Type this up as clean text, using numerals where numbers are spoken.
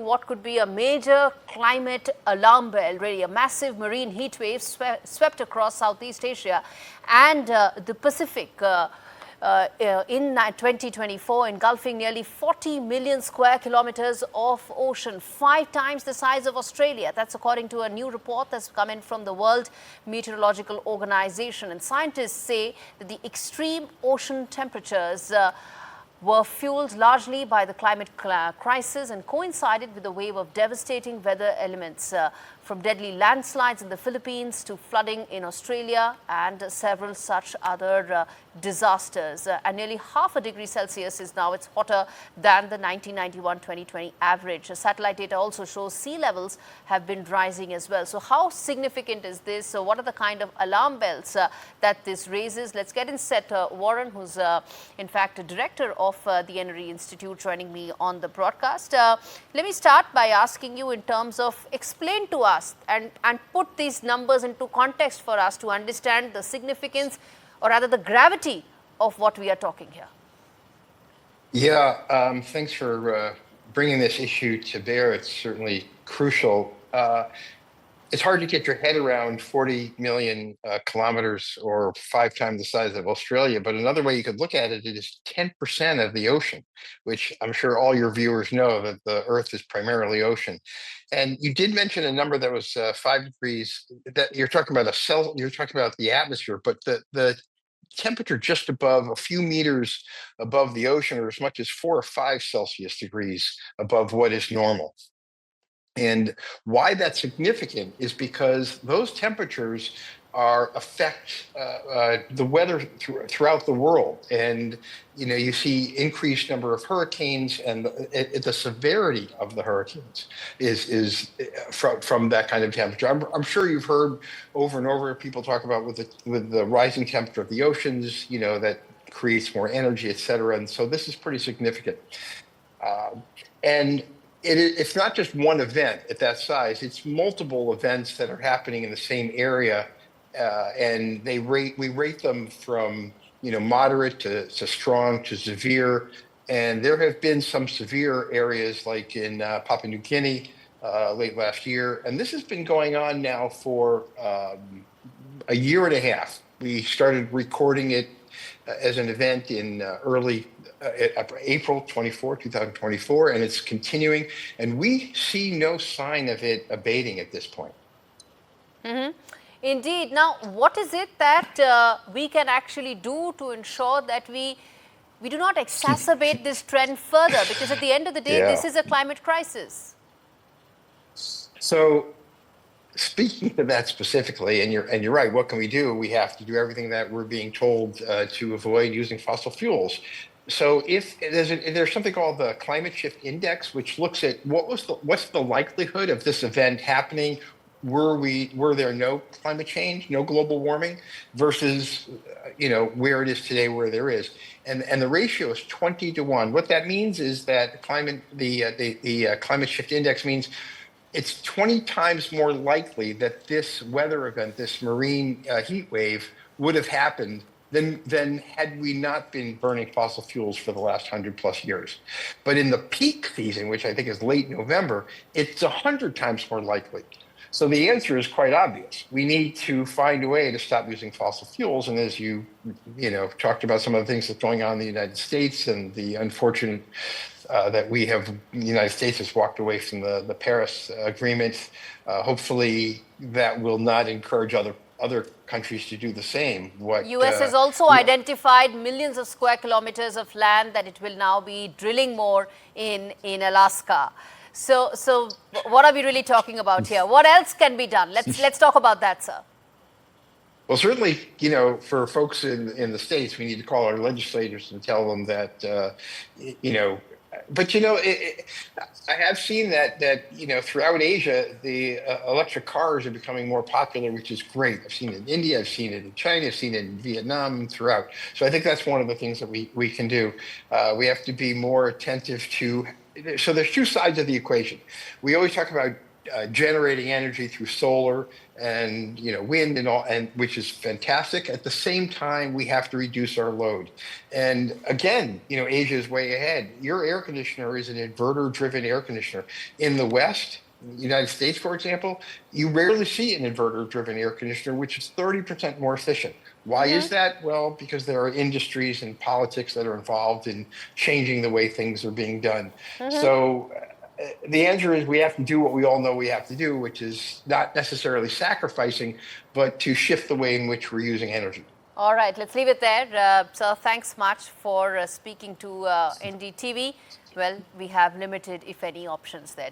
what could be a major climate alarm bell, really a massive marine heat wave swept across Southeast Asia and the Pacific in 2024, engulfing nearly 40 million square kilometers of ocean, 5 times the size of Australia. That's according to a new report that's come in from the World Meteorological Organization. And scientists say that the extreme ocean temperatures were fueled largely by the climate crisis and coincided with a wave of devastating weather elements, from deadly landslides in the Philippines to flooding in Australia and several such other disasters. And nearly half a degree Celsius is now it's hotter than the 1991-2020 average. Satellite data also shows sea levels have been rising as well. So how significant is this? So what are the kind of alarm bells that this raises? Let's get in Seth Warren, who's in fact a director of the Eneref Institute, joining me on the broadcast. Let me start by asking you in terms of explain to us and put these numbers into context for us to understand the significance or rather the gravity of what we are talking here. Yeah, thanks for bringing this issue to bear. It's certainly crucial. It's hard to get your head around 40 million kilometers or 5 times the size of Australia. But another way you could look at it is 10% of the ocean, which I'm sure all your viewers know that the Earth is primarily ocean. And you did mention a number that was 5 degrees. That you're talking about you're talking about the atmosphere, but the temperature just above a few meters above the ocean, or as much as 4 or 5 Celsius degrees above what is normal. And why that's significant is because those temperatures affect the weather throughout the world. And you see increased number of hurricanes, and the severity of the hurricanes is from that kind of temperature. I'm sure you've heard over and over people talk about with the rising temperature of the oceans, that creates more energy, et cetera. And so this is pretty significant. And it's not just one event at that size. It's multiple events that are happening in the same area, and we rate them from moderate to strong to severe. And there have been some severe areas like in Papua New Guinea late last year, and this has been going on now for a year and a half. We started recording it as an event in early April 2024, and it's continuing, and we see no sign of it abating at this point. Mm-hmm. Indeed. Now, what is it that we can actually do to ensure that we do not exacerbate this trend further? Because at the end of the day, this is a climate crisis. So, speaking to that specifically, and you're right. What can we do? We have to do everything that we're being told to avoid using fossil fuels. So if there's something called the Climate Shift Index, which looks at what's the likelihood of this event happening were there no climate change, no global warming, versus where it is today, where there is, and the ratio is 20 to 1. What that means is that the Climate Shift Index means it's 20 times more likely that this weather event, this marine heat wave, would have happened than had we not been burning fossil fuels for the last 100+ years. But in the peak season, which I think is late November, it's 100 times more likely. So the answer is quite obvious. We need to find a way to stop using fossil fuels. And as you talked about some of the things that's going on in the United States, and the unfortunate that the United States has walked away from the Paris Agreement. Hopefully that will not encourage other countries to do the same. U.S. has also identified millions of square kilometers of land that it will now be drilling more in Alaska. So what are we really talking about here? What else can be done? Let's talk about that, sir. Well, certainly, for folks in the States, we need to call our legislators and tell them that, but I have seen that throughout Asia, the electric cars are becoming more popular, which is great. I've seen it in India, I've seen it in China, I've seen it in Vietnam, and throughout. So I think that's one of the things that we can do. We have to be more attentive to. So there's two sides of the equation. We always talk about generating energy through solar and wind and all, and which is fantastic. At the same time, we have to reduce our load. And again, Asia is way ahead. Your air conditioner is an inverter-driven air conditioner. In the West, United States, for example, you rarely see an inverter-driven air conditioner, which is 30% more efficient. Why is that? Well, because there are industries and politics that are involved in changing the way things are being done. So the answer is we have to do what we all know we have to do, which is not necessarily sacrificing, but to shift the way in which we're using energy. All right, let's leave it there. So thanks much for speaking to NDTV. Well, we have limited, if any, options there. Don't